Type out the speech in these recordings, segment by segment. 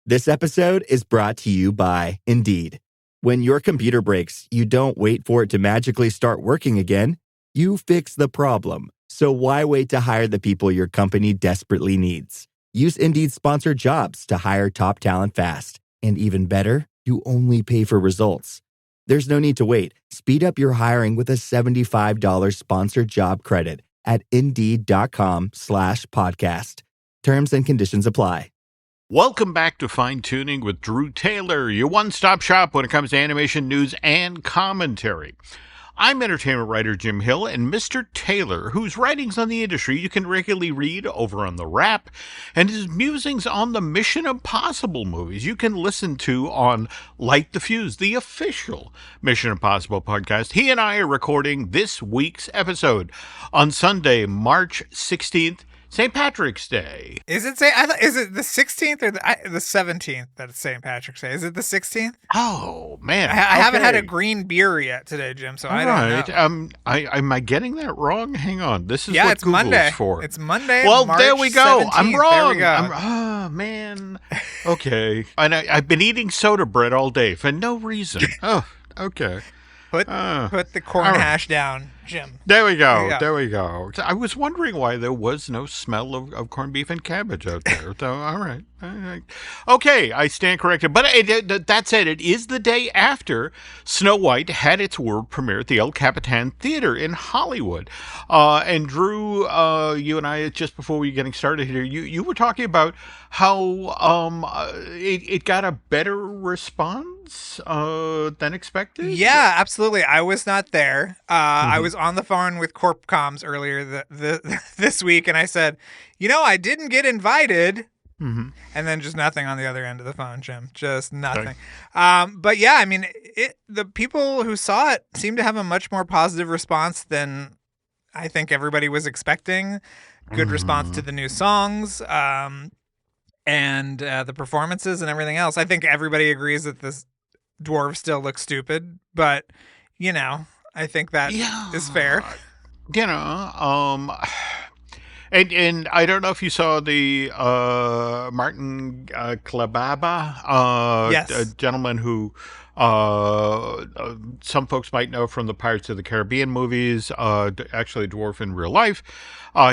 This episode is brought to you by Indeed. When your computer breaks, you don't wait for it to magically start working again. You fix the problem. So why wait to hire the people your company desperately needs? Use Indeed's sponsored jobs to hire top talent fast. And even better, you only pay for results. There's no need to wait. Speed up your hiring with a $75 sponsored job credit at Indeed.com/podcast. Terms and conditions apply. Welcome back to Fine Tuning with Drew Taylor, your one-stop shop when it comes to animation news and commentary. I'm entertainment writer Jim Hill, and Mr. Taylor, whose writings on the industry you can regularly read over on The Wrap, and his musings on the Mission Impossible movies you can listen to on Light the Fuse, the official Mission Impossible podcast. He and I are recording this week's episode on Sunday, March 16th, St. Patrick's Day. Is it the 16th or the 17th that it's St. Patrick's Day? Is it the 16th? Oh, man. I haven't had a green beer yet today, Jim, so I don't know. Am I getting that wrong? Hang on. This is what it's Google's Monday. For. It's Monday, Well, March there we go. 17th. I'm wrong. There we go. Oh, man. Okay. And I've been eating soda bread all day for no reason. Oh, okay. Put the corn hash down, Jim. There we go. I was wondering why there was no smell of corned beef and cabbage out there. So, all right. Okay, I stand corrected. But that said, it is the day after Snow White had its world premiere at the El Capitan Theater in Hollywood. And Drew, you and I, just before we were getting started here, you were talking about how it got a better response than expected. Yeah, absolutely. I was not there. I was on the phone with Corp Comms earlier this week, and I said, I didn't get invited. Mm-hmm. And then just nothing on the other end of the phone, Jim. Just nothing. Okay. But yeah, I mean, the people who saw it seemed to have a much more positive response than I think everybody was expecting. Good response to the new songs and the performances and everything else. I think everybody agrees that this dwarf still looks stupid, but, I think that is fair. And I don't know if you saw the Martin Klebaba, yes. A gentleman who some folks might know from the Pirates of the Caribbean movies, actually a dwarf in real life.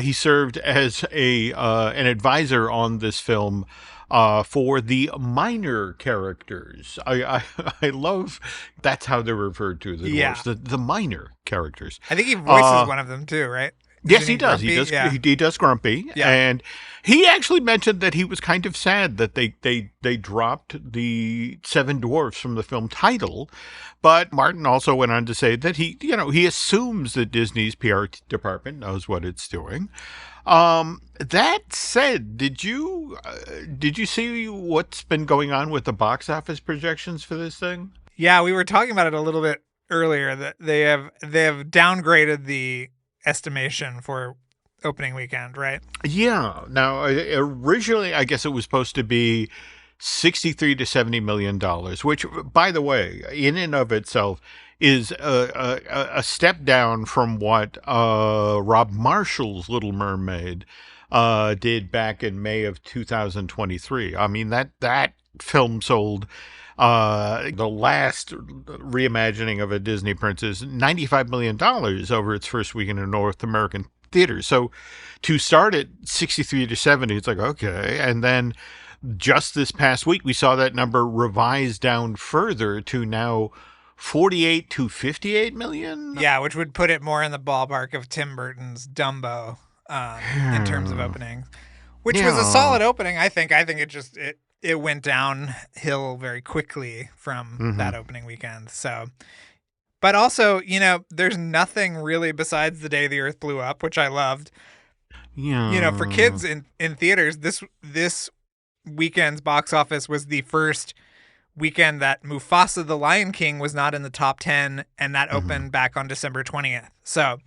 He served as an advisor on this film for the minor characters. I love that's how they're referred to, the dwarves, the minor characters. I think he voices one of them too, right? Yes, he does. He does Grumpy, and he actually mentioned that he was kind of sad that they dropped the Seven Dwarfs from the film title. But Martin also went on to say that he assumes that Disney's PR department knows what it's doing. That said, did you see what's been going on with the box office projections for this thing? Yeah, we were talking about it a little bit earlier. That they have downgraded the estimation for opening weekend, right? Yeah. Now, originally, I guess it was supposed to be $63 to $70 million, which, by the way, in and of itself is a step down from what Rob Marshall's Little Mermaid did back in May of 2023. I mean, that film sold the last reimagining of a Disney princess, $95 million over its first weekend in North American theaters. So to start at 63 to 70, it's like, okay. And then just this past week, we saw that number revised down further to now 48 to 58 million. Yeah, which would put it more in the ballpark of Tim Burton's Dumbo in terms of opening, which was a solid opening. I think it went downhill very quickly from that opening weekend. So, but also, there's nothing really besides The Day the Earth Blew Up, which I loved. Yeah. For kids in theaters, this weekend's box office was the first weekend that Mufasa the Lion King was not in the top 10, and that opened back on December 20th. So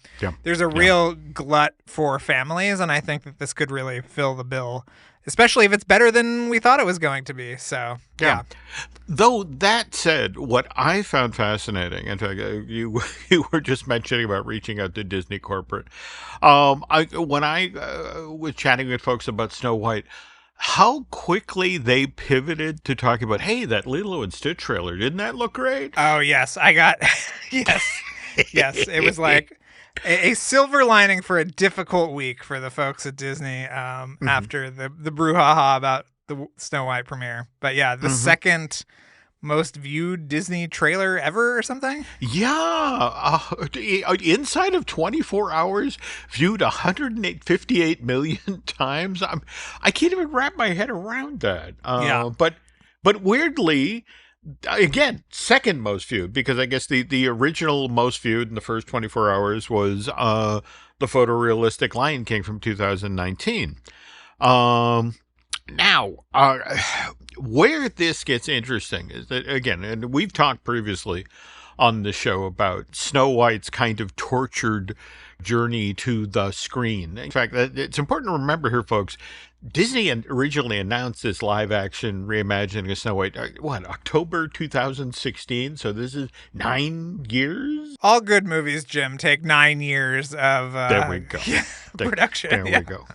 there's a real glut for families, and I think that this could really fill the bill, especially if it's better than we thought it was going to be. So, yeah. Though that said, what I found fascinating, in fact, you were just mentioning about reaching out to Disney corporate. When I was chatting with folks about Snow White, how quickly they pivoted to talking about, hey, that Lilo and Stitch trailer, didn't that look great? Oh, yes. I got, yes. Yes. It was like a silver lining for a difficult week for the folks at Disney after the brouhaha about the Snow White premiere. But yeah, the second most viewed Disney trailer ever or something? Yeah. Inside of 24 hours, viewed 158 million times. I can't even wrap my head around that. Yeah. But weirdly, again, second most viewed, because I guess the original most viewed in the first 24 hours was the photorealistic Lion King from 2019. Now, where this gets interesting is that, again, and we've talked previously on the show about Snow White's kind of tortured journey to the screen. In fact, it's important to remember here, folks, Disney originally announced this live-action reimagining of Snow White, October 2016? So this is 9 years? All good movies, Jim, take 9 years of there we go. Production. There we go.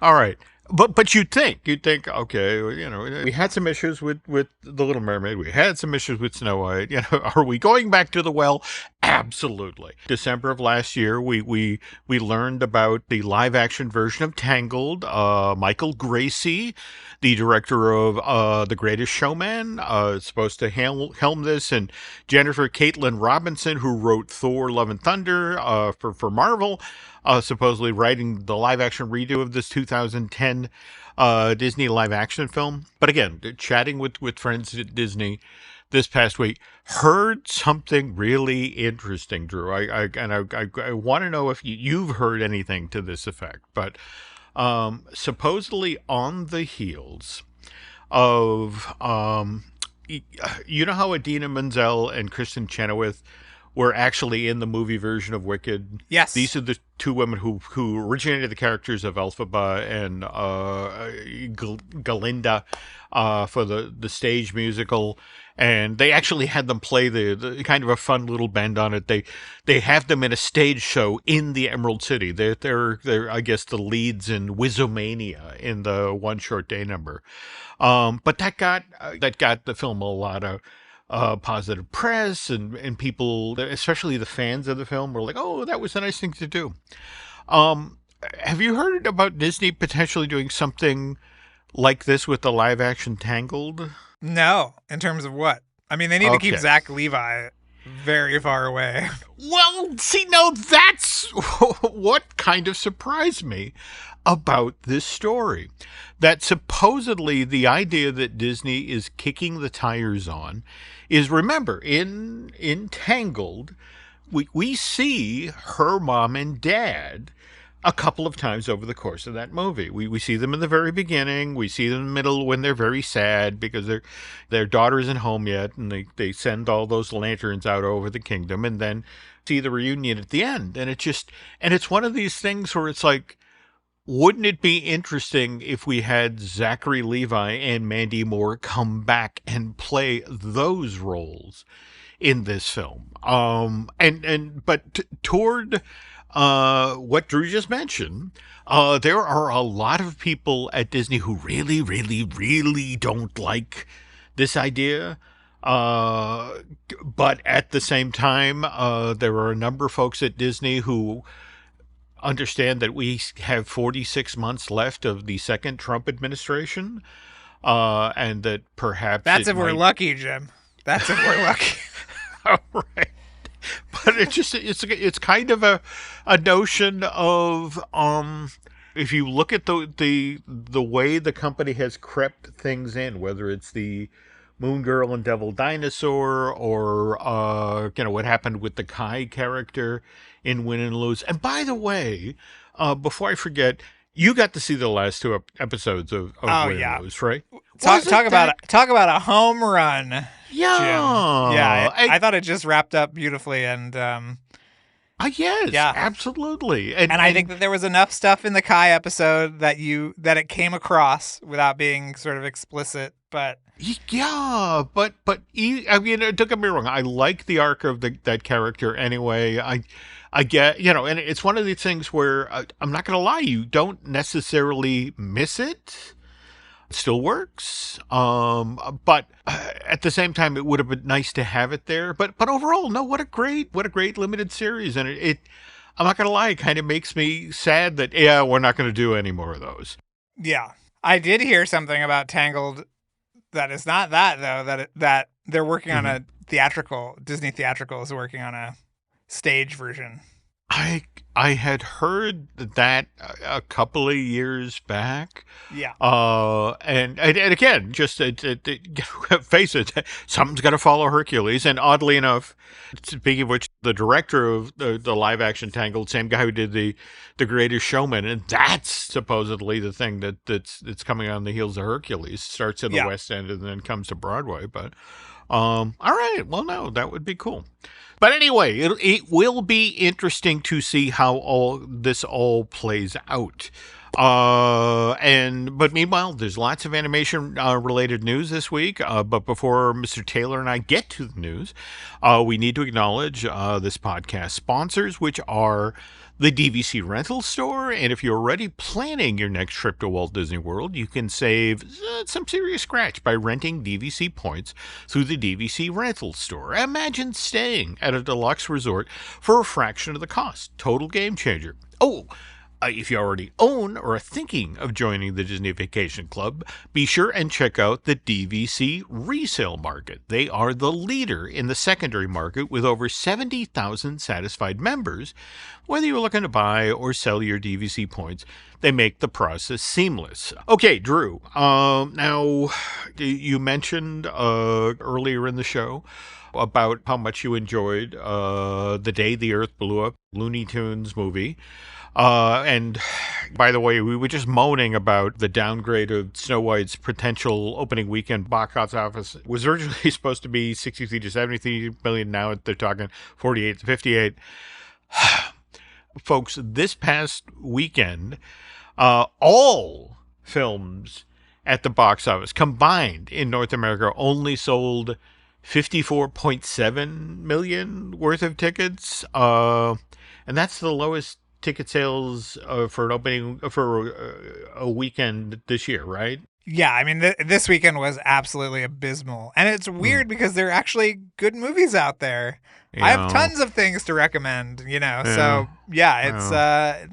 All right. But you'd think, okay, we had some issues with The Little Mermaid. We had some issues with Snow White. Are we going back to the well? Absolutely. December of last year, we learned about the live action version of Tangled. Michael Gracie, the director of The Greatest Showman, is supposed to helm this, and Jennifer Caitlin Robinson, who wrote Thor: Love and Thunder for Marvel, supposedly writing the live-action redo of this 2010 Disney live-action film. But again, chatting with friends at Disney this past week, heard something really interesting, Drew. I want to know if you've heard anything to this effect. But supposedly on the heels of, you know how Idina Menzel and Kristen Chenoweth were actually in the movie version of Wicked? Yes. These are the two women who originated the characters of Elphaba and Galinda for the stage musical. And they actually had them play the kind of a fun little bend on it. They have them in a stage show in the Emerald City. They're I guess the leads in Wizomania in the One Short Day number. But that got the film a lot of positive press, and people, especially the fans of the film, were like, oh, that was a nice thing to do. Have you heard about Disney potentially doing something like this with the live action Tangled? No. In terms of what? I mean, they need to keep Zach Levi very far away. Well, see, no, that's what kind of surprised me about this story. That supposedly the idea that Disney is kicking the tires on is, remember, in Tangled, we see her mom and dad a couple of times over the course of that movie. We see them in the very beginning. We see them in the middle when they're very sad because their daughter isn't home yet, and they send all those lanterns out over the kingdom, and then see the reunion at the end. And it's one of these things where it's like, wouldn't it be interesting if we had Zachary Levi and Mandy Moore come back and play those roles in this film? But toward what Drew just mentioned, there are a lot of people at Disney who really, really, really don't like this idea. But at the same time, there are a number of folks at Disney who understand that we have 46 months left of the second Trump administration, and that perhaps that's if we're lucky, Jim. That's if we're lucky. All right. But it's kind of a notion of, if you look at the way the company has crept things in, whether it's the Moon Girl and Devil Dinosaur, or what happened with the Kai character in Win and Lose. And by the way, before I forget, you got to see the last two episodes of Win and Lose, right? Talk about a home run. Yeah, Jim. Yeah. I thought it just wrapped up beautifully, and yes, yeah, absolutely. And I think that there was enough stuff in the Kai episode that it came across without being sort of explicit, but. Yeah, but I mean, don't get me wrong. I like the arc of that character anyway. I get, and it's one of these things where I'm not going to lie, you don't necessarily miss it. still works. But at the same time, it would have been nice to have it there. But overall, no, what a great limited series. And it I'm not going to lie, it kind of makes me sad that, yeah, we're not going to do any more of those. Yeah. I did hear something about Tangled that is not that, though, that they're working on a theatrical, Disney theatrical is working on a stage version. I had heard that a couple of years back. Yeah. And again, just face it, something's got to follow Hercules. And oddly enough, speaking of which, the director of the live action Tangled, same guy who did the Greatest Showman, and that's supposedly the thing that's coming on the heels of Hercules. Starts in the West End and then comes to Broadway. But all right, well, no, that would be cool. But anyway, it will be interesting to see how all this plays out. But meanwhile, there's lots of animation related news this week. But before Mr. Taylor and I get to the news, we need to acknowledge this podcast sponsors, which are the DVC rental store. And if you're already planning your next trip to Walt Disney World, you can save some serious scratch by renting DVC points through the DVC rental store. Imagine staying at a deluxe resort for a fraction of the cost. Total game changer. Oh, if you already own or are thinking of joining the Disney Vacation Club, be sure and check out the DVC resale market. They are the leader in the secondary market with over 70,000 satisfied members. Whether you're looking to buy or sell your DVC points, they make the process seamless. Okay, Drew, now you mentioned earlier in the show about how much you enjoyed The Day the Earth Blew Up, Looney Tunes movie. And by the way, we were just moaning about the downgrade of Snow White's potential opening weekend box office. It was originally supposed to be 63 to 73 million. Now they're talking 48 to 58. Folks, this past weekend, all films at the box office combined in North America only sold 54.7 million worth of tickets. And that's the lowest ticket sales for an opening for a weekend this year, right? Yeah, I mean, this weekend was absolutely abysmal. And it's weird because there are actually good movies out there. Yeah. I have tons of things to recommend, so it's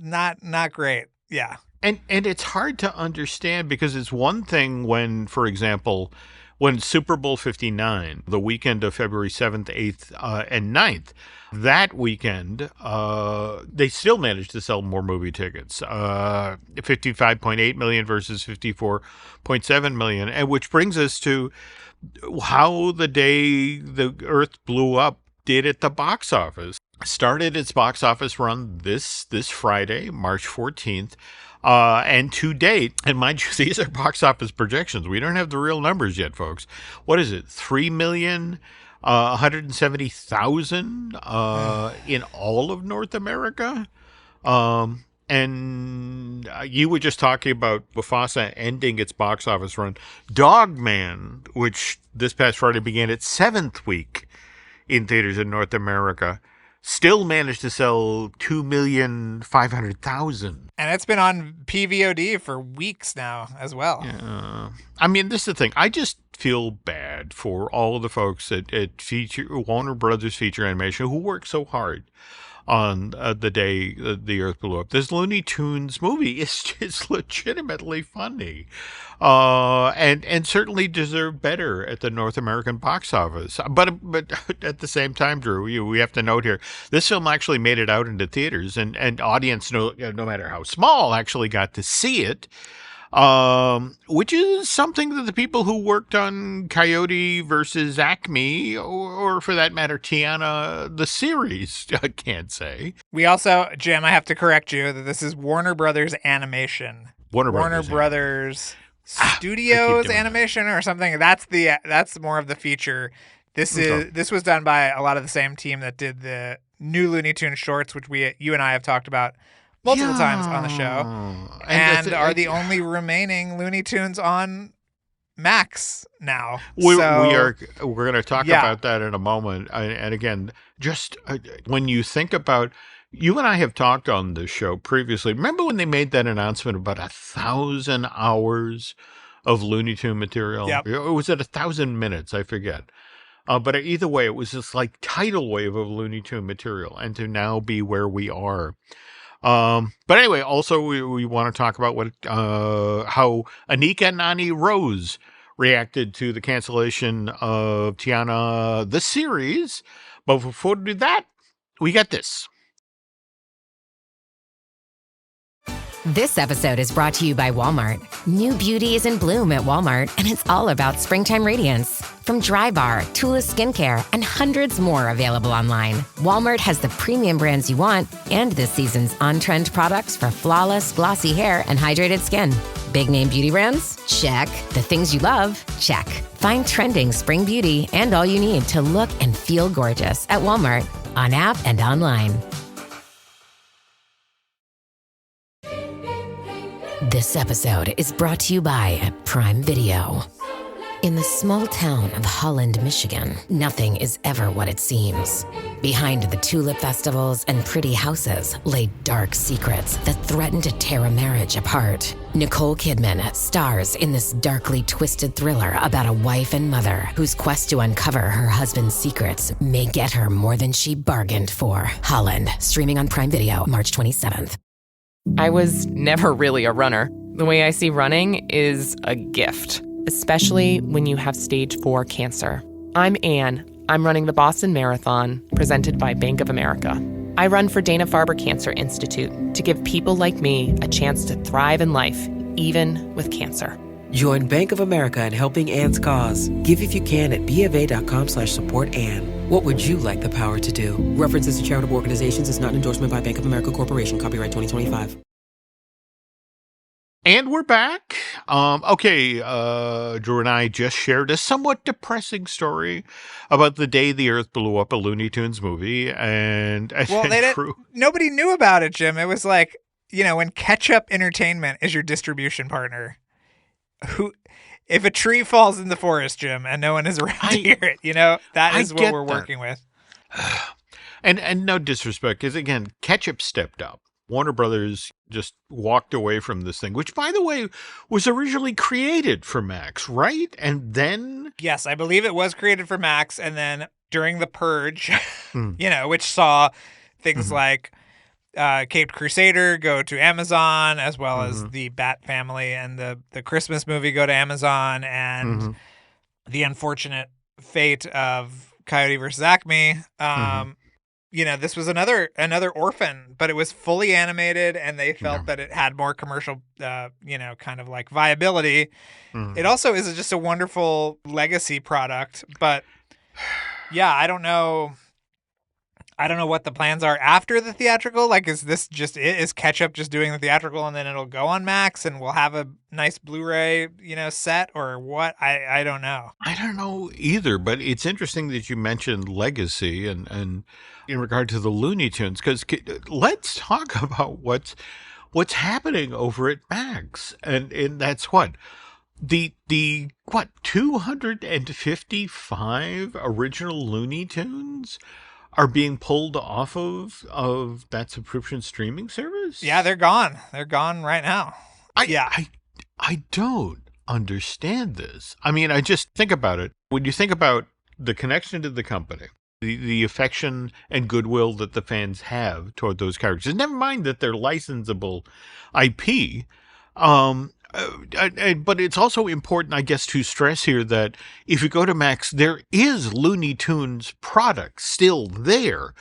not great. Yeah. And it's hard to understand because it's one thing when, for example, when Super Bowl 59, the weekend of February 7th, 8th, and 9th, that weekend, they still managed to sell more movie tickets, 55.8 million versus 54.7 million, and which brings us to how The Day the Earth Blew Up did at the box office. Started its box office run this Friday, March 14th. And to date, and mind you, these are box office projections. We don't have the real numbers yet, folks. What is it? 3,170,000 in all of North America. And you were just talking about Mufasa ending its box office run. Dogman, which this past Friday began its 7th week in theaters in North America, still managed to sell 2,500,000. And it's been on PVOD for weeks now as well. Yeah. I mean, this is the thing. I just feel bad for all of the folks at Warner Brothers Feature Animation who work so hard on The Day the Earth Blew Up. This Looney Tunes movie is just legitimately funny. And certainly deserve better at the North American box office. But at the same time, Drew, we have to note here, this film actually made it out into theaters, and audience, no matter how small, actually got to see it. Which is something that the people who worked on Coyote versus Acme, or for that matter, Tiana, the series, can't say. We also, Jim, I have to correct you that this is Warner Brothers Animation. Warner Brothers Studios Animation or something. That's more of the feature. This was done by a lot of the same team that did the new Looney Tunes shorts, which you and I have talked about multiple times on the show, and are the only remaining Looney Tunes on Max now. We're going to talk about that in a moment. And again, just when you think about, you and I have talked on this show previously. Remember when they made that announcement about 1,000 hours of Looney Tune material. Yep. Or was it 1,000 minutes? I forget. But either way, it was this like tidal wave of Looney Tune material, and to now be where we are. But anyway, also we want to talk about how Anika Noni Rose reacted to the cancellation of Tiana the series. But before we do that, we got this. This episode is brought to you by Walmart. New beauty is in bloom at Walmart, and it's all about springtime radiance. From Drybar, Tula Skincare, and hundreds more available online, Walmart has the premium brands you want and this season's on-trend products for flawless, glossy hair and hydrated skin. Big name beauty brands? Check. The things you love? Check. Find trending spring beauty and all you need to look and feel gorgeous at Walmart, on app and online. This episode is brought to you by Prime Video. In the small town of Holland, Michigan, nothing is ever what it seems. Behind the tulip festivals and pretty houses lay dark secrets that threaten to tear a marriage apart. Nicole Kidman stars in this darkly twisted thriller about a wife and mother whose quest to uncover her husband's secrets may get her more than she bargained for. Holland, streaming on Prime Video March 27th. I was never really a runner. The way I see running is a gift, especially when you have stage 4 cancer. I'm Anne. I'm running the Boston Marathon, presented by Bank of America. I run for Dana-Farber Cancer Institute to give people like me a chance to thrive in life, even with cancer. Join Bank of America in helping Anne's cause. Give if you can at BofA.com/supportAnne. What would you like the power to do? References to charitable organizations is not an endorsement by Bank of America Corporation. Copyright 2025. And we're back. Okay, Drew and I just shared a somewhat depressing story about the day the Earth blew up a Looney Tunes movie, and nobody knew about it, Jim. It was like, when Ketchup Entertainment is your distribution partner. If a tree falls in the forest, Jim, and no one is around to hear it, that is what we're working with. And no disrespect, because again, Ketchup stepped up. Warner Brothers just walked away from this thing, which, by the way, was originally created for Max, right? And then... Yes, I believe it was created for Max, and then during the Purge, which saw things like Caped Crusader go to Amazon, as well as the Bat Family and the Christmas movie go to Amazon, and the unfortunate fate of Coyote versus Acme. This was another orphan, but it was fully animated, and they felt that it had more commercial, kind of like viability. It also is just a wonderful legacy product, but yeah, I don't know what the plans are after the theatrical. Like, is this just it? Is Ketchup just doing the theatrical and then it'll go on Max and we'll have a nice Blu-ray, set, or what? I don't know. I don't know either, but it's interesting that you mentioned legacy and in regard to the Looney Tunes, because let's talk about what's happening over at Max, and that's the 255 original Looney Tunes are being pulled off of that subscription streaming service? Yeah, they're gone. They're gone right now. I don't understand this. I mean, I just think about it. When you think about the connection to the company, the affection and goodwill that the fans have toward those characters, never mind that they're licensable IP, but it's also important, I guess, to stress here that if you go to Max, there is Looney Tunes product still there,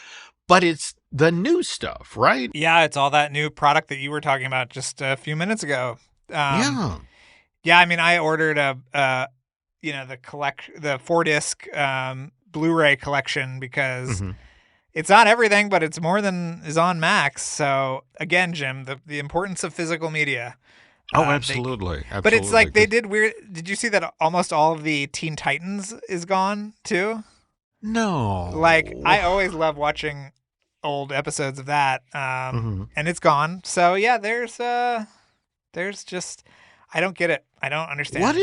but it's the new stuff, right? Yeah, it's all that new product that you were talking about just a few minutes ago. Yeah. I mean, I ordered the 4-disc Blu-ray collection because it's not everything, but it's more than is on Max. So again, Jim, the importance of physical media. Oh, absolutely. But it's like they did weird. Did you see that almost all of the Teen Titans is gone too? No. Like, I always love watching old episodes of that, and it's gone. So yeah, there's just, I don't get it. I don't understand. What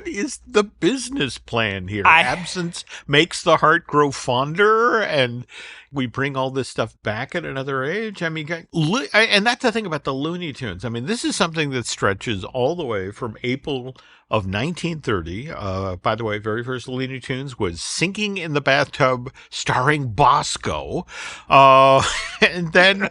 is the business plan here? Absence makes the heart grow fonder, and we bring all this stuff back at another age. I mean, and that's the thing about the Looney Tunes. I mean, this is something that stretches all the way from April of 1930. By the way, very first Looney Tunes was Sinking in the Bathtub, starring Bosco. And then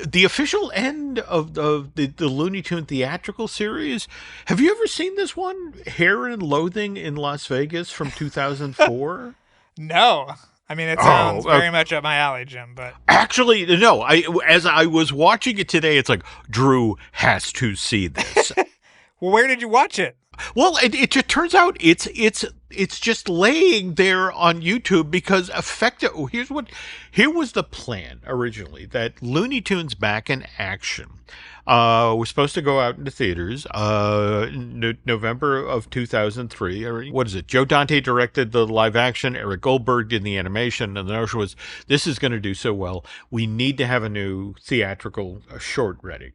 the official end of the Looney Tune theatrical series. Have you ever seen this one, Hair and Loathing in Las Vegas from 2004? No. I mean, it sounds very much up my alley, Jim, but... Actually, no. As I was watching it today, it's like, Drew has to see this. Well, where did you watch it? Well, it turns out it's just laying there on YouTube because here was the plan originally, that Looney Tunes Back in Action was supposed to go out into theaters November of 2003. Or what is it? Joe Dante directed the live action. Eric Goldberg did the animation. And the notion was, this is going to do so well, we need to have a new theatrical short ready.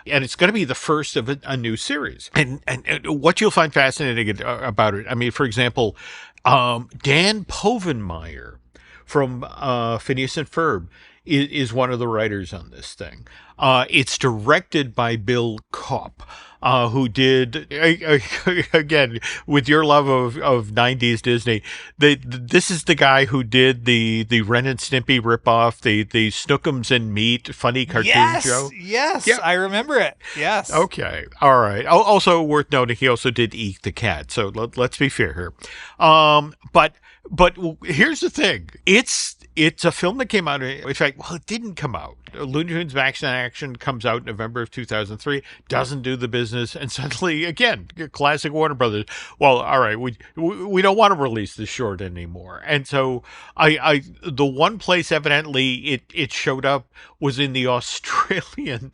And it's going to be the first of a new series. And what you'll find fascinating about it, I mean, for example, Dan Povenmire from Phineas and Ferb is one of the writers on this thing. It's directed by Bill Kopp, who did, again, with your love of 90s Disney, this is the guy who did the Ren and Stimpy ripoff, the Snookums and Meat funny cartoon show. Yes, yeah. I remember it. Yes. Okay. All right. Also worth noting, he also did Eek the Cat. So let's be fair here. But here's the thing. It's a film that came out. In fact, well, it didn't come out. Looney Tunes Back in Action comes out in November of 2003, doesn't do the business, and suddenly, again, classic Warner Brothers. Well, all right, we don't want to release this short anymore. And so the one place evidently it showed up was in the Australian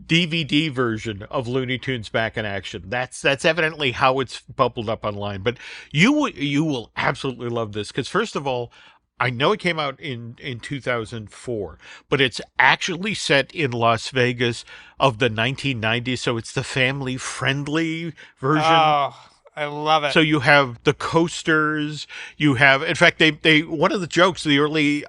DVD version of Looney Tunes Back in Action. That's evidently how it's bubbled up online. But you will absolutely love this because, first of all, I know it came out in 2004, but it's actually set in Las Vegas of the 1990s, so it's the family-friendly version. Oh, I love it. So you have the coasters, you have, in fact, they one of the jokes, the early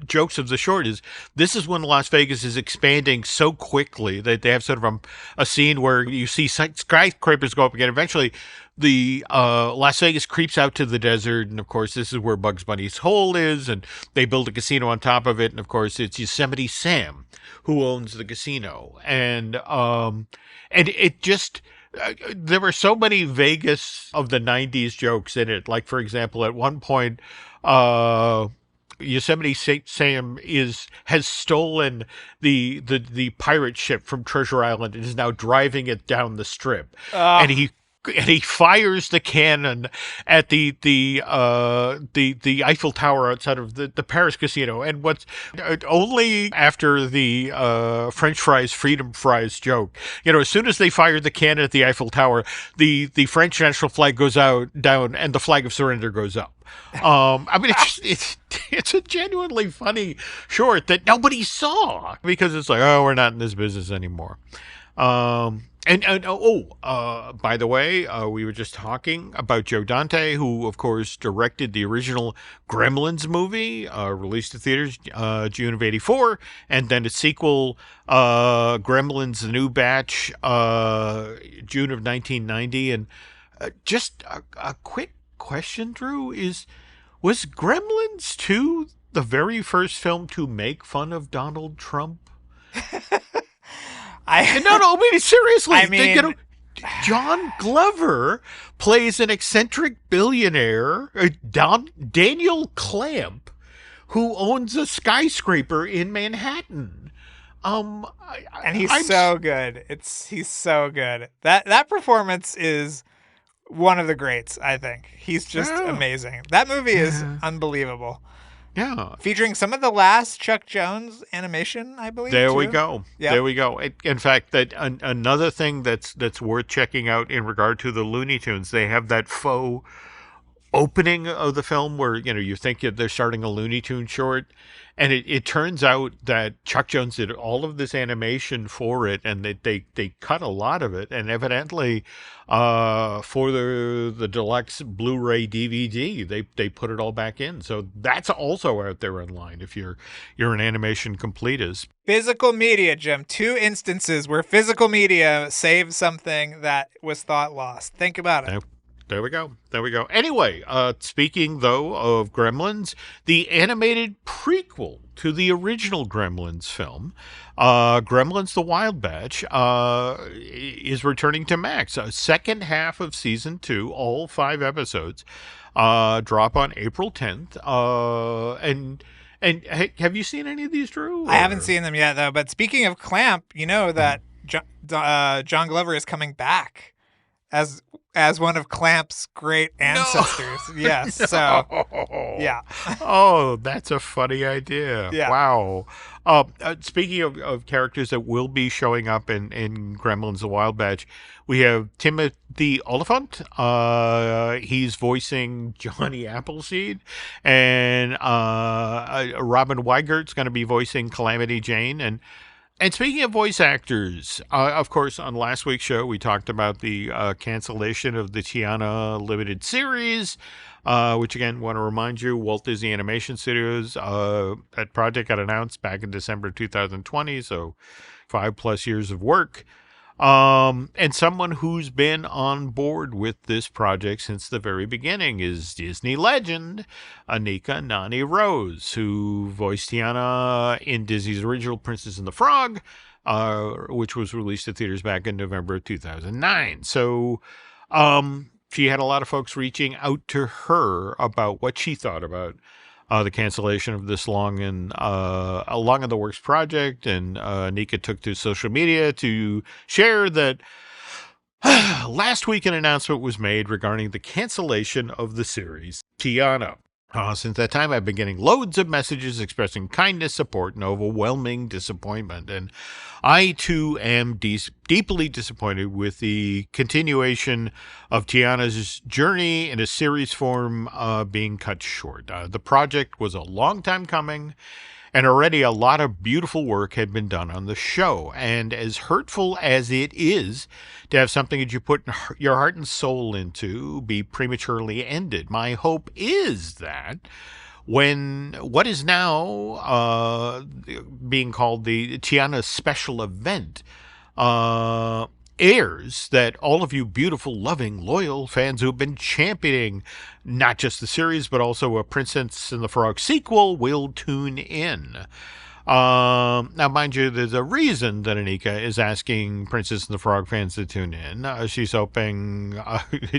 jokes of the short is, this is when Las Vegas is expanding so quickly that they have sort of a scene where you see skyscrapers go up again. Eventually, the Las Vegas creeps out to the desert, and of course, this is where Bugs Bunny's hole is, and they build a casino on top of it, and of course, it's Yosemite Sam who owns the casino, and it just. There were so many Vegas of the 90s jokes in it. Like, for example, at one point, Yosemite Sam has stolen the pirate ship from Treasure Island and is now driving it down the strip. And he fires the cannon at the Eiffel Tower outside of the Paris casino. And what's only after the French fries, freedom fries joke, as soon as they fired the cannon at the Eiffel Tower, the French national flag goes down and the flag of surrender goes up. I mean, it's a genuinely funny short that nobody saw because it's like, oh, we're not in this business anymore. By the way, we were just talking about Joe Dante, who, of course, directed the original Gremlins movie, released to theaters June of 1984, and then its sequel, Gremlins: The New Batch, June of 1990. And just a quick question, Drew, was Gremlins 2 the very first film to make fun of Donald Trump? No, seriously. John Glover plays an eccentric billionaire, Daniel Clamp, who owns a skyscraper in Manhattan. And he's so good. He's so good. That performance is one of the greats, I think. He's just amazing. That movie is unbelievable. Yeah. Featuring some of the last Chuck Jones animation, I believe. There we go. Yep. There we go. In fact, that another thing that's worth checking out in regard to the Looney Tunes, they have that faux opening of the film where, you think they're starting a Looney Tunes short, and it turns out that Chuck Jones did all of this animation for it, and they cut a lot of it, and evidently for the deluxe Blu-ray DVD they put it all back in. So that's also out there online if you're an animation completist. Physical media, Jim. 2 instances where physical media saved something that was thought lost. Think about it. There we go. Anyway, speaking, though, of Gremlins, the animated prequel to the original Gremlins film, Gremlins The Wild Batch, is returning to Max. Second half of season 2, all 5 episodes, drop on April 10th. And have you seen any of these, Drew? I haven't seen them yet, though. But speaking of Clamp, you know that John Glover is coming back as one of Clamp's great ancestors. No. Yes. No. So, yeah. Oh, that's a funny idea. Yeah. Wow. Speaking of characters that will be showing up in Gremlins The Wild Batch, we have Timothy Oliphant. He's voicing Johnny Appleseed. And Robin Weigert's going to be voicing Calamity Jane. And speaking of voice actors, of course, on last week's show, we talked about the cancellation of the Tiana limited series, which, again, want to remind you, Walt Disney Animation Studios, that project got announced back in December 2020, so 5+ years of work. And someone who's been on board with this project since the very beginning is Disney legend Anika Noni Rose, who voiced Tiana in Disney's original Princess and the Frog, which was released at theaters back in November of 2009. So she had a lot of folks reaching out to her about what she thought about the cancellation of this long in the works project, and Anika took to social media to share that last week an announcement was made regarding the cancellation of the series Tiana. Since that time, I've been getting loads of messages expressing kindness, support, and overwhelming disappointment. And I, too, am deeply disappointed with the continuation of Tiana's journey in a series form being cut short. The project was a long time coming, and already a lot of beautiful work had been done on the show. And as hurtful as it is to have something that you put your heart and soul into be prematurely ended, my hope is that when what is now being called the Tiana special event airs, that all of you beautiful, loving, loyal fans who have been championing not just the series, but also a Princess and the Frog sequel will tune in. Now, mind you, there's a reason that Anika is asking Princess and the Frog fans to tune in. She's hoping,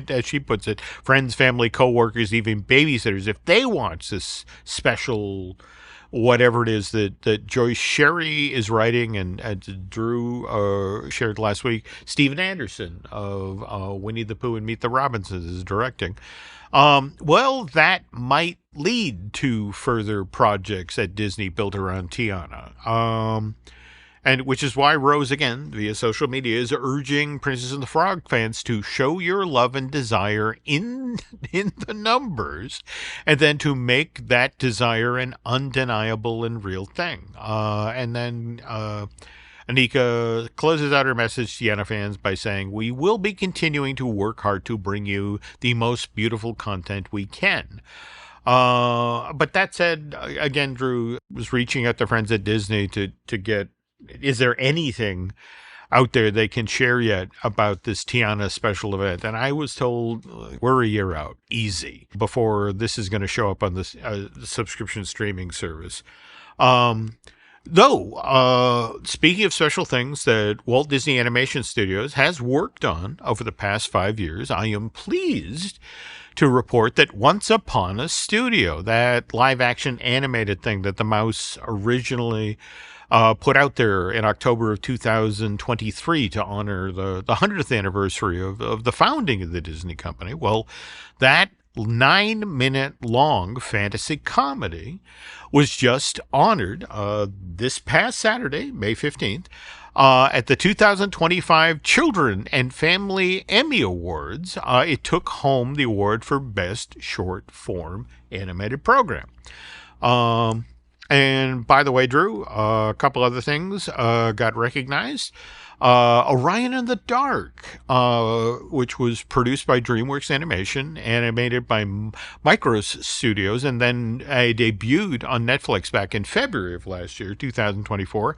as she puts it, friends, family, co-workers, even babysitters, if they watch this special whatever it is that Joyce Sherry is writing, and Drew shared last week, Steven Anderson of Winnie the Pooh and Meet the Robinsons is directing. Well, that might lead to further projects at Disney built around Tiana. And which is why Rose, again, via social media, is urging Princess and the Frog fans to show your love and desire in the numbers, and then to make that desire an undeniable and real thing. And then Anika closes out her message to Tiana fans by saying, "We will be continuing to work hard to bring you the most beautiful content we can." But that said, again, Drew was reaching out to friends at Disney to get, is there anything out there they can share yet about this Tiana special event? And I was told we're a year out, easy, before this is going to show up on this subscription streaming service. Though, speaking of special things that Walt Disney Animation Studios has worked on over the past 5 years, I am pleased to report that Once Upon a Studio, that live-action animated thing that the Mouse originally put out there in October of 2023 to honor the 100th anniversary of the founding of the Disney company. Well, that 9-minute long fantasy comedy was just honored this past Saturday, May 15th, At the 2025 Children and Family Emmy Awards, it took home the award for Best Short Form Animated Program. And by the way, Drew, a couple other things got recognized. Orion in the Dark, which was produced by DreamWorks Animation, animated by Micros Studios, and then debuted on Netflix back in February of last year, 2024.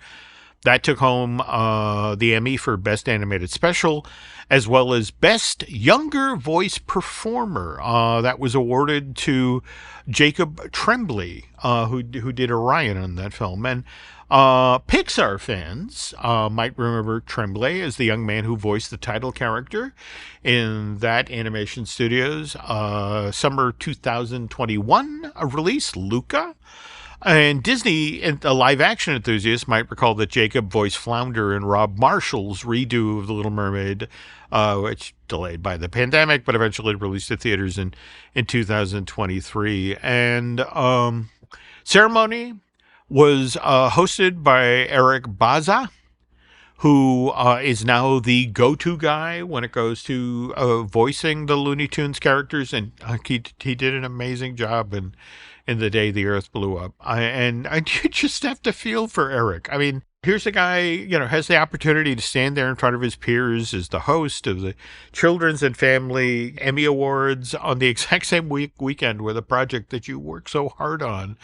That took home the Emmy for Best Animated Special, as well as Best Younger Voice Performer. That was awarded to Jacob Tremblay, who did Orion on that film. And Pixar fans might remember Tremblay as the young man who voiced the title character in that animation studio's summer 2021 release, Luca. And Disney, the live-action enthusiasts, might recall that Jacob voiced Flounder in Rob Marshall's redo of The Little Mermaid, which delayed by the pandemic, but eventually released to theaters in 2023. And ceremony was hosted by Eric Baza, who is now the go-to guy when it goes to voicing the Looney Tunes characters, and he did an amazing job in The Day the Earth Blew Up. And you just have to feel for Eric. I mean, here's a guy, has the opportunity to stand there in front of his peers as the host of the Children's and Family Emmy Awards on the exact same weekend where the project that you work so hard on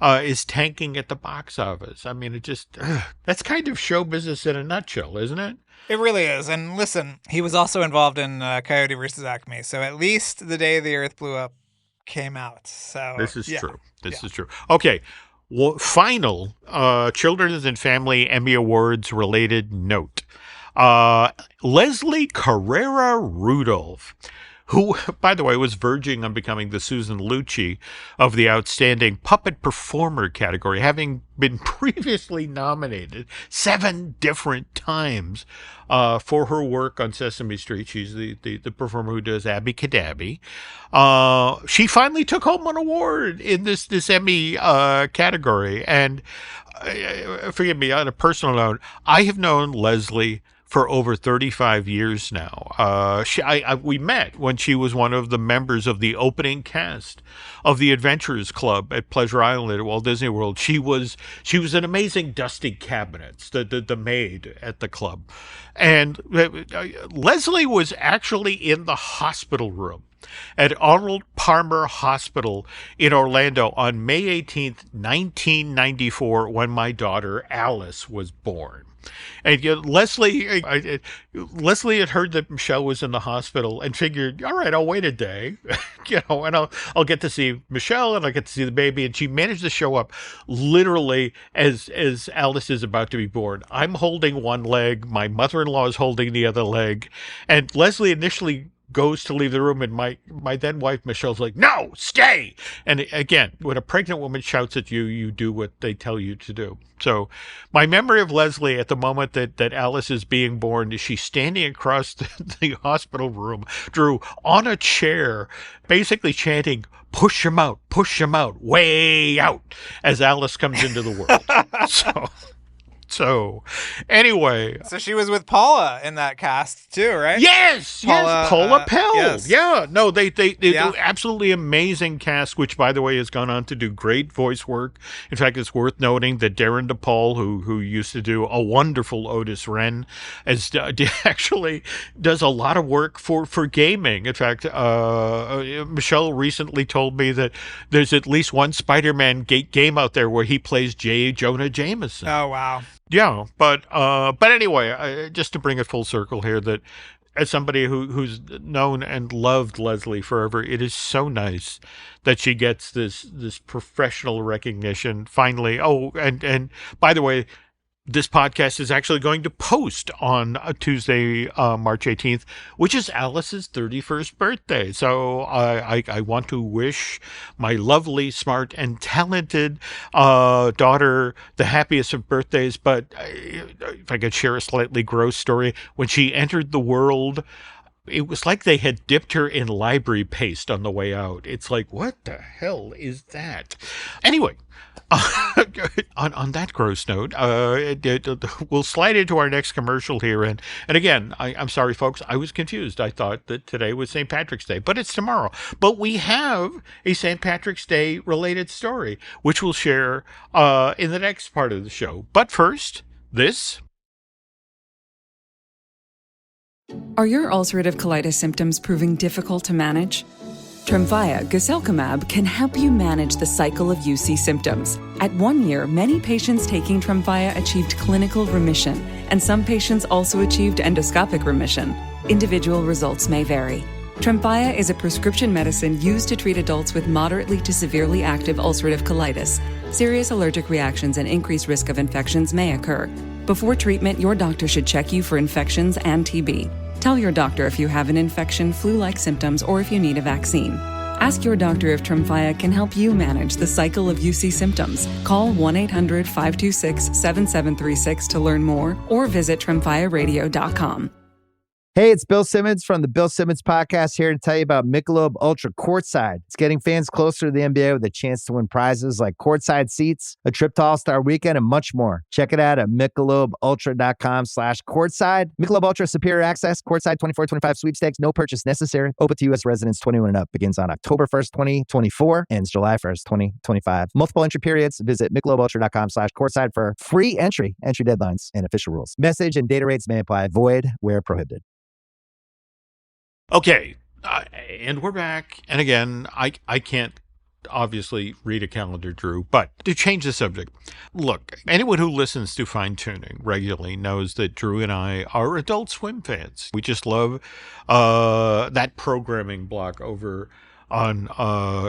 is tanking at the box office. I mean, that's kind of show business in a nutshell, isn't it? It really is. And listen, he was also involved in Coyote versus Acme. So at least The Day the Earth Blew Up came out. So this is true. This is true. Okay. Well, final Children's and Family Emmy Awards related note. Leslie Carrera Rudolph, who, by the way, was verging on becoming the Susan Lucci of the Outstanding Puppet Performer category, having been previously nominated 7 different times for her work on Sesame Street. She's the performer who does Abby Cadabby. She finally took home an award in this Emmy category. And forgive me, on a personal note, I have known Leslie for over 35 years now. We met when she was one of the members of the opening cast of the Adventurers Club at Pleasure Island at Walt Disney World. She was an amazing dusting cabinets, the maid at the club. And Leslie was actually in the hospital room at Arnold Palmer Hospital in Orlando on May 18th, 1994, when my daughter Alice was born. And Leslie had heard that Michelle was in the hospital and figured, all right, I'll wait a day, and I'll get to see Michelle and I'll get to see the baby. And she managed to show up literally as Alice is about to be born. I'm holding one leg, my mother-in-law is holding the other leg, and Leslie initially goes to leave the room, and my then wife Michelle's like, no, stay. And again, when a pregnant woman shouts at you, you do what they tell you to do. So my memory of Leslie at the moment that Alice is being born is she's standing across the hospital room, Drew, on a chair, basically chanting, push him out, way out, as Alice comes into the world. So, anyway. So she was with Paula in that cast too, right? Yes, Paula Pell. Yes. Yeah, no, they do absolutely amazing cast, which, by the way, has gone on to do great voice work. In fact, it's worth noting that Darren DePaul, who used to do a wonderful Otis Wren, actually does a lot of work for gaming. In fact, Michelle recently told me that there's at least one Spider-Man game out there where he plays J. Jonah Jameson. Oh, wow. Yeah, but anyway, just to bring it full circle here, that as somebody who's known and loved Leslie forever, it is so nice that she gets this professional recognition finally. Oh, and by the way, this podcast is actually going to post on Tuesday, March 18th, which is Alice's 31st birthday. So I want to wish my lovely, smart, and talented daughter the happiest of birthdays. But if I could share a slightly gross story, when she entered the world, it was like they had dipped her in library paste on the way out. It's like, what the hell is that? Anyway, On that gross note, we'll slide into our next commercial here. And again, I'm sorry, folks, I was confused. I thought that today was St. Patrick's Day, but it's tomorrow. But we have a St. Patrick's Day related story, which we'll share in the next part of the show. But first, this. Are your ulcerative colitis symptoms proving difficult to manage? Tremfya guselkumab can help you manage the cycle of UC symptoms. At 1 year, many patients taking Tremfya achieved clinical remission, and some patients also achieved endoscopic remission. Individual results may vary. Tremfya is a prescription medicine used to treat adults with moderately to severely active ulcerative colitis. Serious allergic reactions and increased risk of infections may occur. Before treatment, your doctor should check you for infections and TB. Tell your doctor if you have an infection, flu-like symptoms, or if you need a vaccine. Ask your doctor if Tremfya can help you manage the cycle of UC symptoms. Call 1-800-526-7736 to learn more or visit tremfyaradio.com. Hey, it's Bill Simmons from the Bill Simmons Podcast here to tell you about Michelob Ultra Courtside. It's getting fans closer to the NBA with a chance to win prizes like courtside seats, a trip to All-Star Weekend, and much more. Check it out at MichelobUltra.com/courtside. Michelob Ultra Superior Access, Courtside 24-25 sweepstakes, no purchase necessary. Open to U.S. residents 21 and up. Begins on October 1st, 2024, ends July 1st, 2025. Multiple entry periods. Visit MichelobUltra.com/courtside for free entry deadlines, and official rules. Message and data rates may apply. Void where prohibited. Okay, and we're back. And again, I can't obviously read a calendar, Drew, but to change the subject, look, anyone who listens to Fine Tuning regularly knows that Drew and I are Adult Swim fans. We just love that programming block over on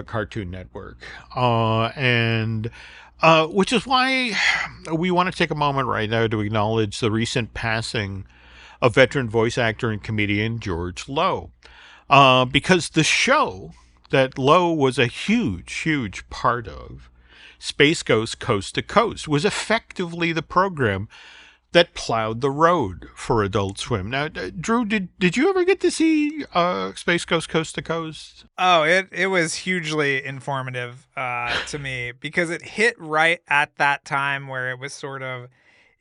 Cartoon Network. And which is why we want to take a moment right now to acknowledge the recent passing of veteran voice actor and comedian George Lowe. Because the show that Lowe was a huge part of, Space Ghost Coast to Coast, was effectively the program that plowed the road for Adult Swim. Now, Drew, did you ever get to see Space Ghost Coast to Coast? Oh, it was hugely informative to me because it hit right at that time where it was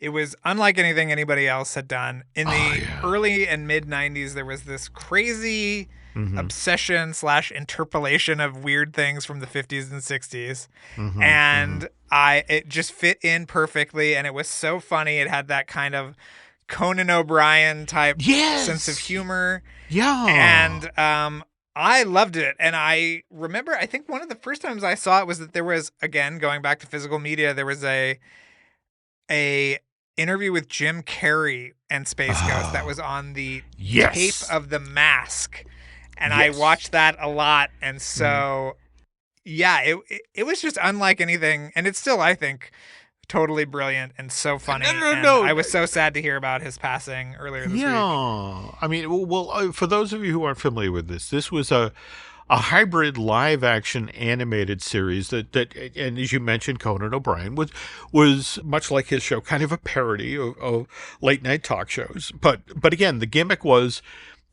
it was unlike anything anybody else had done. In the early and mid 90s, there was this crazy obsession / interpolation of weird things from the 50s and 60s. And it just fit in perfectly. And it was so funny. It had that kind of Conan O'Brien type sense of humor. Yeah. And I loved it. And I remember, I think one of the first times I saw it was that there was, again, going back to physical media, there was a interview with Jim Carrey and Space Ghost that was on the tape of The Mask. And I watched that a lot. And so, it was just unlike anything. And it's still, I think, totally brilliant and so funny. No. I was so sad to hear about his passing earlier this week. I mean, well, for those of you who aren't familiar with this was a hybrid live-action animated series that, and as you mentioned, Conan O'Brien was much like his show, kind of a parody of late-night talk shows. But again, the gimmick was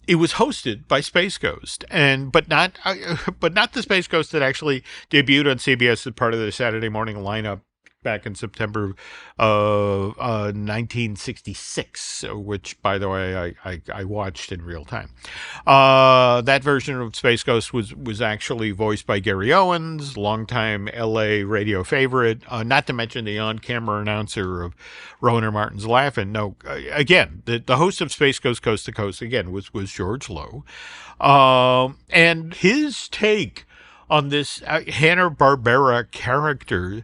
it was hosted by Space Ghost, but not the Space Ghost that actually debuted on CBS as part of the Saturday morning lineup back in September of 1966, which, by the way, I watched in real time. That version of Space Ghost was actually voiced by Gary Owens, longtime LA radio favorite, not to mention the on-camera announcer of Rowan Martin's Laugh-In. No, again, the host of Space Ghost Coast to Coast, again, was George Lowe. And his take on this Hanna-Barbera character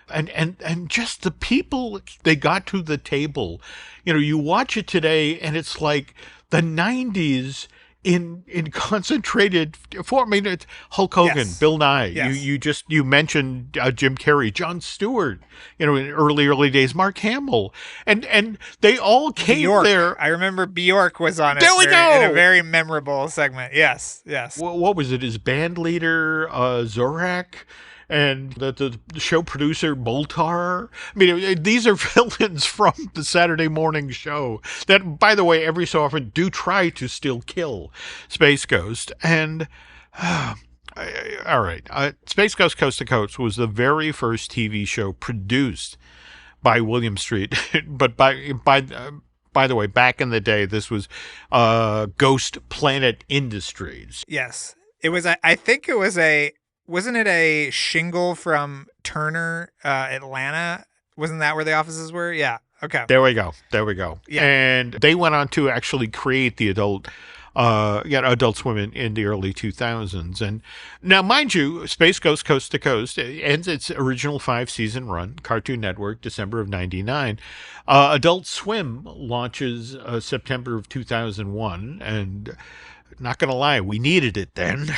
and just the people they got to the table. You know, you watch it today and it's like the 90s in concentrated form. I mean, it's Hulk Hogan, Bill Nye. You mentioned Jim Carrey, Jon Stewart, in early days, Mark Hamill. And they all came Bjork. there. I remember Bjork was on it. There we go. In a very memorable segment. Yes. What was it? His band leader, Zorak, and the show producer Moltar. I mean, these are villains from the Saturday morning show that, by the way, every so often do try to still kill Space Ghost. And All right. Space Ghost Coast to Coast was the very first TV show produced by William Street, but by the way, back in the day, this was Ghost Planet Industries. Yes, it was. I think it was wasn't it a shingle from Turner, Atlanta? Wasn't that where the offices were? Yeah. Okay. There we go. Yeah. And they went on to actually create the Adult Swim in the early 2000s. And now, mind you, Space Ghost Coast to Coast ends its original 5-season run, Cartoon Network, December of 99. Adult Swim launches September of 2001, and not gonna lie, we needed it then.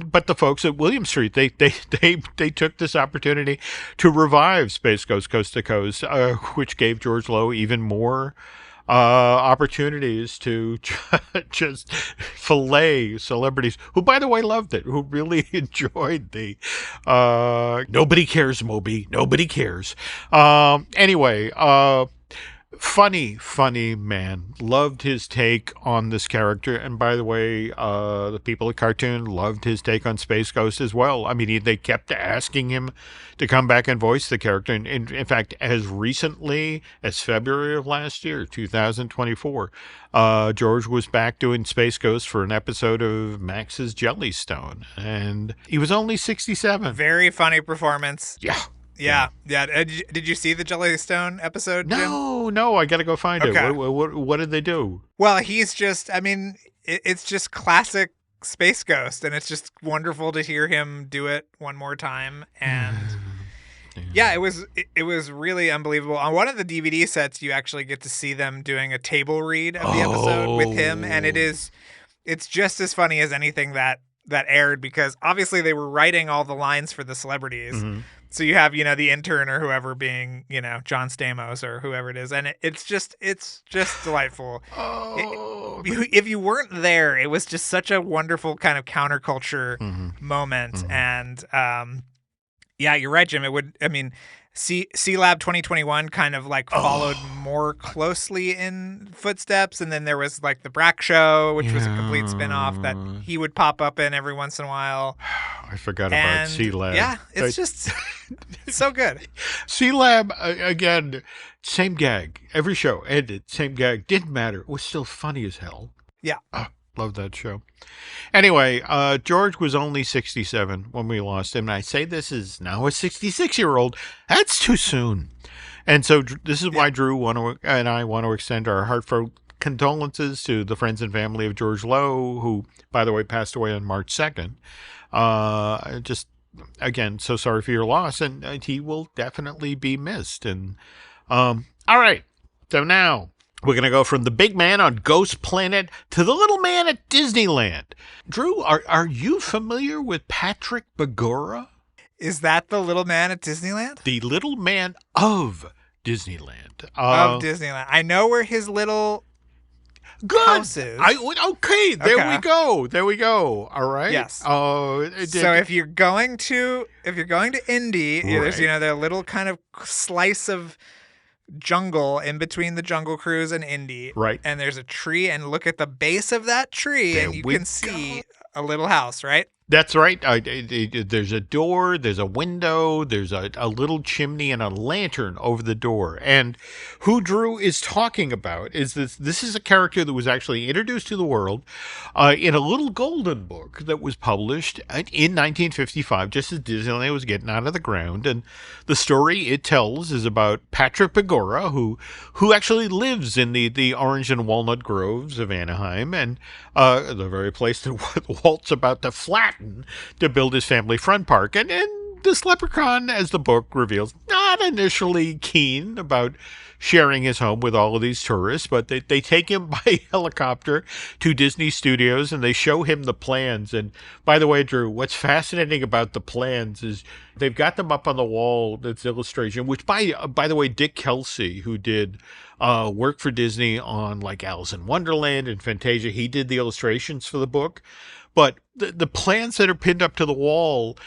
But the folks at William Street, they took this opportunity to revive Space Ghost Coast to Coast, which gave George Lowe even more opportunities to just fillet celebrities who, by the way, loved it, who really enjoyed the nobody cares, Moby, nobody cares. Anyway, funny man. Loved his take on this character. And by the way, the people at Cartoon loved his take on Space Ghost as well. I mean, they kept asking him to come back and voice the character. And in fact, as recently as February of last year, 2024, George was back doing Space Ghost for an episode of Max's Jellystone. And he was only 67. Very funny performance. Yeah. Did you see the Jellystone episode, Jim? No, I got to go find it. What did they do? Well, he's just, I mean, it's just classic Space Ghost, and it's just wonderful to hear him do it one more time. And yeah, it was really unbelievable. On one of the DVD sets, you actually get to see them doing a table read of the episode with him, and it's just as funny as anything that aired, because obviously they were writing all the lines for the celebrities. Mm-hmm. So you have, the intern or whoever being, John Stamos or whoever it is. And it's just delightful. If you weren't there, it was just such a wonderful kind of counterculture moment. Mm-hmm. And yeah, you're right, Jim. It would, C-Lab 2021 kind of like followed more closely in footsteps. And then there was like the Brack Show, which was a complete spinoff that he would pop up in every once in a while. I forgot about C-Lab. Yeah, it's just so good. C-Lab, again, same gag. Every show ended, same gag. Didn't matter. It was still funny as hell. Yeah. Love that show. Anyway, George was only 67 when we lost him. And I say this is now a 66-year-old. That's too soon. And so this is why Drew and I want to extend our heartfelt condolences to the friends and family of George Lowe, who, by the way, passed away on March 2nd. Just, again, so sorry for your loss. And he will definitely be missed. And all right. So now we're going to go from the big man on Ghost Planet to the little man at Disneyland. Drew, are you familiar with Patrick Begora? Is that the little man at Disneyland? The little man of Disneyland. Of Disneyland. I know where his little house is. There we go. All right. Yes. So if you're going to Indy, there's the little kind of slice of jungle in between the Jungle Cruise and Indy, right? And there's a tree, and look at the base of that tree, and you can see a little house, right? That's right. There's a door, there's a window, there's a little chimney and a lantern over the door. And who Drew is talking about is this is a character that was actually introduced to the world in a little golden book that was published in 1955, just as Disneyland was getting out of the ground. And the story it tells is about Patrick Begora, who actually lives in the orange and walnut groves of Anaheim, and the very place that Walt's about to flatten to build his family fun park. And this leprechaun, as the book reveals, not initially keen about sharing his home with all of these tourists, but they take him by helicopter to Disney Studios and they show him the plans. And by the way, Drew, what's fascinating about the plans is they've got them up on the wall. That's illustration, which by the way, Dick Kelsey, who did work for Disney on like Alice in Wonderland and Fantasia, he did the illustrations for the book. But the plans that are pinned up to the wall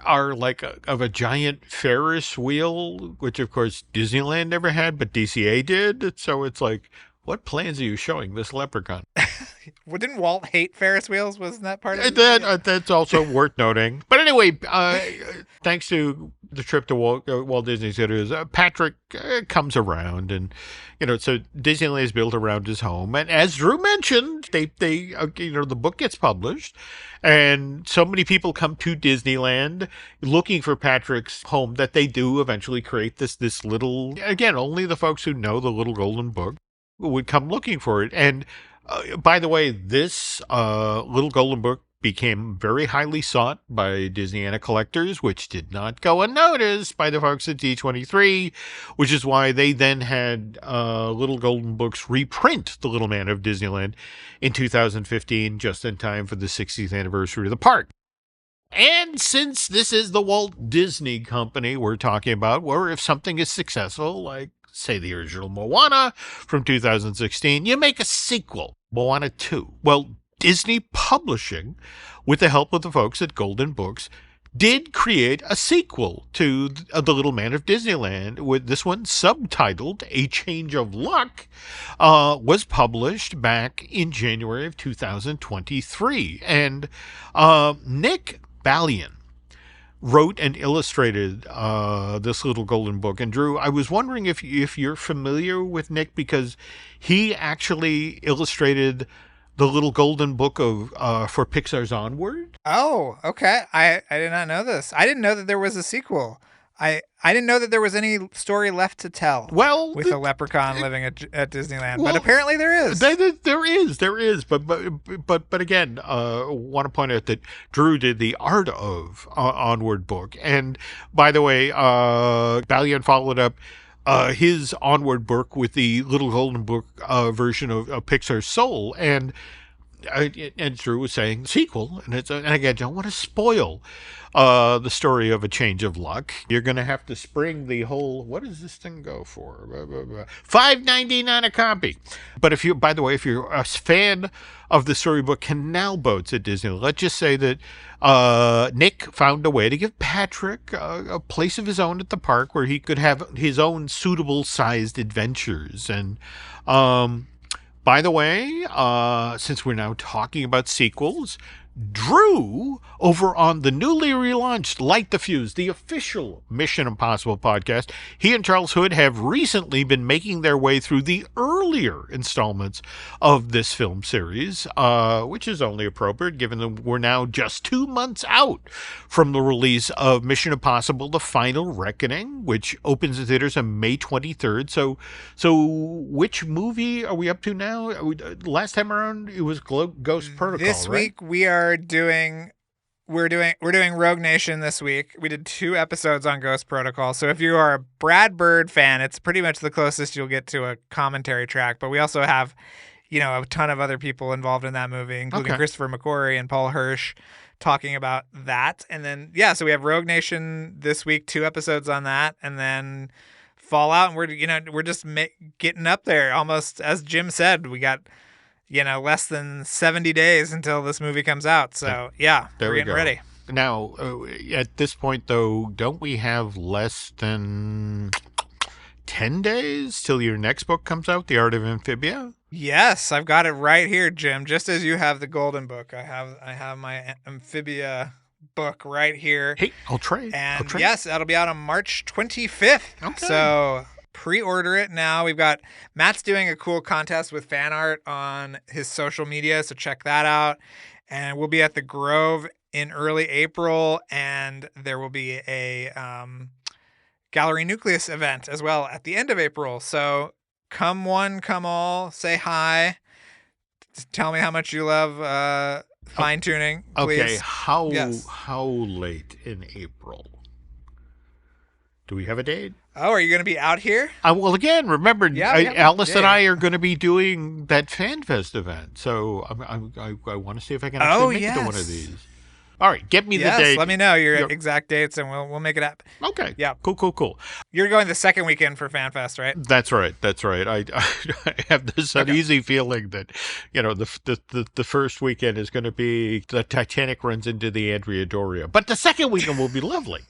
are like of a giant Ferris wheel, which of course Disneyland never had, but DCA did. So it's like, what plans are you showing this leprechaun? Well, didn't Walt hate Ferris wheels? Wasn't that part of it? That's also worth noting. But anyway, thanks to the trip to Walt Disney Studios, Patrick comes around, and so Disneyland is built around his home. And as Drew mentioned, they the book gets published, and so many people come to Disneyland looking for Patrick's home that they do eventually create this little. Again, only the folks who know the Little Golden Book would come looking for it. And by the way, this Little Golden Book became very highly sought by Disneyana collectors, which did not go unnoticed by the folks at D23, which is why they then had Little Golden Books reprint The Little Man of Disneyland in 2015, just in time for the 60th anniversary of the park. And since this is the Walt Disney Company we're talking about, or if something is successful, like say the original Moana from 2016, you make a sequel, Moana 2. Well, Disney Publishing, with the help of the folks at Golden Books, did create a sequel to The Little Man of Disneyland, with this one subtitled A Change of Luck, was published back in January of 2023. And Nick Ballion wrote and illustrated this Little Golden Book. And Drew, I was wondering if you're familiar with Nick, because he actually illustrated the Little Golden Book of for Pixar's Onward. Oh, okay. I did not know this. I didn't know that there was a sequel. I didn't know that there was any story left to tell. Well, with a leprechaun living at Disneyland, but apparently there is. There is. But again, want to point out that Drew did the art of Onward book, and by the way, Ballion followed up his Onward book with the Little Golden Book version of Pixar's Soul, and Drew was saying sequel, and again, I don't want to spoil the story of A Change of Luck. You're going to have to spring the whole, what does this thing go for? $5.99 a copy. But if you're a fan of the storybook Canal Boats at Disney, let's just say that Nick found a way to give Patrick a place of his own at the park where he could have his own suitable sized adventures. And by the way, since we're now talking about sequels, Drew, over on the newly relaunched Light the Fuse, the official Mission Impossible podcast, he and Charles Hood have recently been making their way through the earlier installments of this film series, which is only appropriate given that we're now just 2 months out from the release of Mission Impossible: The Final Reckoning, which opens in theaters on May 23rd. So which movie are we up to now? Last time around, it was Ghost Protocol, This right? week we are doing Rogue Nation this week. We did 2 episodes on Ghost Protocol. So if you are a Brad Bird fan, it's pretty much the closest you'll get to a commentary track. But we also have, a ton of other people involved in that movie, including Christopher McQuarrie and Paul Hirsch talking about that. And then, so we have Rogue Nation this week, 2 episodes on that. And then Fallout, and we're just getting up there. Almost, as Jim said, we got less than 70 days until this movie comes out. So, we're getting ready. Now, at this point, though, don't we have less than 10 days till your next book comes out, The Art of Amphibia? Yes, I've got it right here, Jim. Just as you have the Golden Book, I have my Amphibia book right here. Hey, I'll trade. And yes, that'll be out on March 25th. Okay. So pre-order it now. Matt's doing a cool contest with fan art on his social media, so check that out. And we'll be at the Grove in early April, and there will be a Gallery Nucleus event as well at the end of April. So come one, come all, say hi. Tell me how much you love fine tuning, please. Okay, how late in April? Do we have a date? Oh, are you going to be out here? Well, again, remember, Alice and I Yeah. are going to be doing that FanFest event. So I want to see if I can actually make it to one of these. All right, get me the date. Let me know your exact dates, and we'll make it happen. Okay. Yeah. Cool. You're going the second weekend for FanFest, right? That's right. I have this uneasy feeling that, the first weekend is going to be the Titanic runs into the Andrea Doria, but the second weekend will be lovely.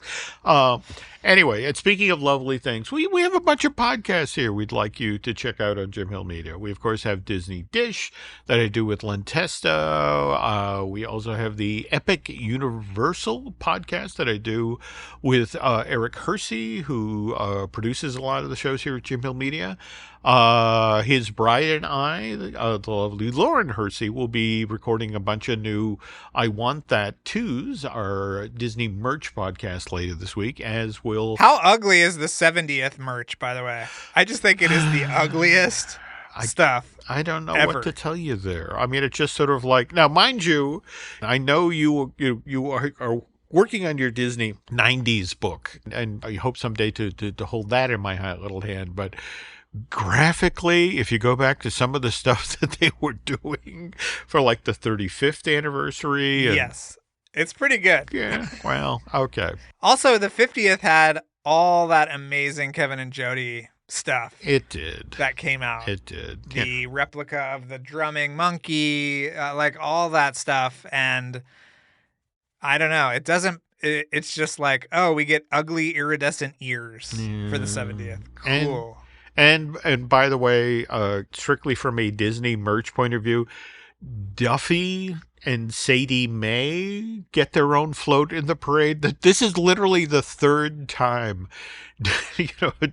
Anyway, and speaking of lovely things, we have a bunch of podcasts here we'd like you to check out on Jim Hill Media. We, of course, have Disney Dish that I do with Len Testo. We also have the Epic Universal podcast that I do with Eric Hersey, who produces a lot of the shows here at Jim Hill Media. His bride and I, the lovely Lauren Hersey, will be recording a bunch of new I Want That Twos, our Disney merch podcast later this week, as will... How ugly is the 70th merch, by the way? I just think it is the ugliest stuff. I don't know ever. What to tell you there. I mean, it's just sort of like... Now, mind you, I know you are working on your Disney 90s book, and I hope someday to hold that in my little hand, but... Graphically, if you go back to some of the stuff that they were doing for like the 35th anniversary. Yes, it's pretty good. Yeah, well, okay. Also, the 50th had all that amazing Kevin and Jody stuff. It did. That came out. It did. The replica of the drumming monkey, like all that stuff. And I don't know. It's just like, oh, we get ugly iridescent ears for the 70th. Cool. And by the way, strictly from a Disney merch point of view, Duffy and Sadie Mae get their own float in the parade. This is literally the third time,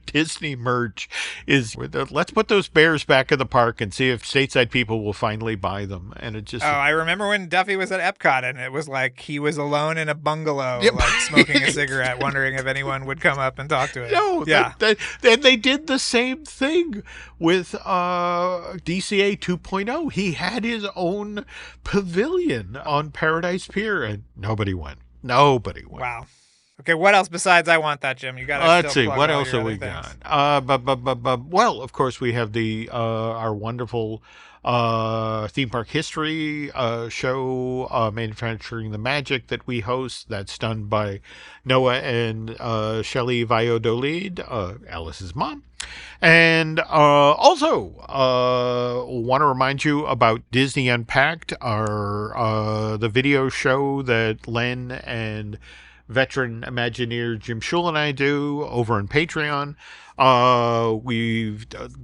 Disney merch is, let's put those bears back in the park and see if stateside people will finally buy them. And it just... Oh, I remember when Duffy was at Epcot and it was like he was alone in a bungalow, like smoking a cigarette, wondering if anyone would come up and talk to him. No, yeah. And they did the same thing with DCA 2.0. He had his own pavilion on Paradise Pier and nobody went. Wow. Okay, what else besides I Want That, Jim? You got to Let's see, what else have we got? Well, of course, we have the our wonderful theme park history show, Manufacturing the Magic, that we host. That's done by Noah and Shelley Valladolid, Alice's mom. And also want to remind you about Disney Unpacked, the video show that Len and veteran Imagineer Jim Schul and I do over on Patreon.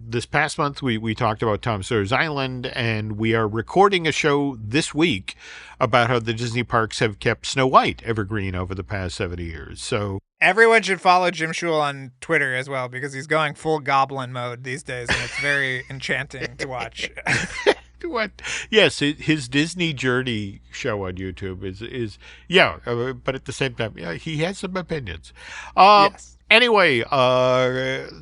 This past month we talked about Tom Sawyer's Island, and we are recording a show this week about how the Disney parks have kept Snow White evergreen over the past 70 years. So everyone should follow Jim Schul on Twitter as well, because he's going full goblin mode these days, and it's very enchanting to watch. What? Yes, his Disney Journey show on YouTube is but at the same time, he has some opinions. Yes. Anyway,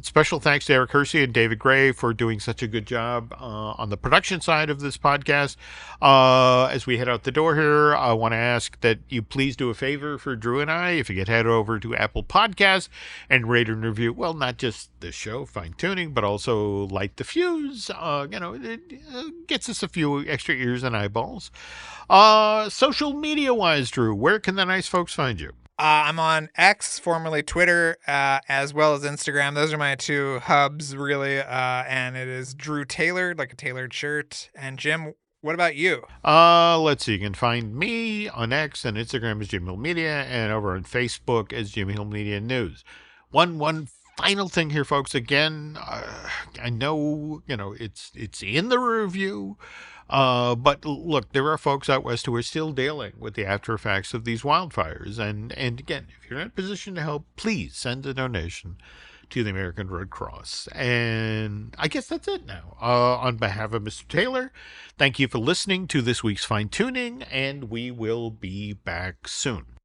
special thanks to Eric Hersey and David Gray for doing such a good job on the production side of this podcast. As we head out the door here, I want to ask that you please do a favor for Drew and I. If you could head over to Apple Podcasts and rate and review, well, not just the show, Fine Tuning, but also Light the Fuse. It gets us a few extra ears and eyeballs. Social media-wise, Drew, where can the nice folks find you? I'm on X, formerly Twitter, as well as Instagram. Those are my two hubs, really. And it is Drew Tailored, like a tailored shirt. And Jim, what about you? Let's see. You can find me on X and Instagram as Jim Hill Media, and over on Facebook as Jim Hill Media News. One final thing here, folks. Again, I know it's in the review. But look, there are folks out west who are still dealing with the after effects of these wildfires. And again, if you're in a position to help, please send a donation to the American Red Cross. And I guess that's it now. On behalf of Mr. Taylor, thank you for listening to this week's Fine Tuning, and we will be back soon.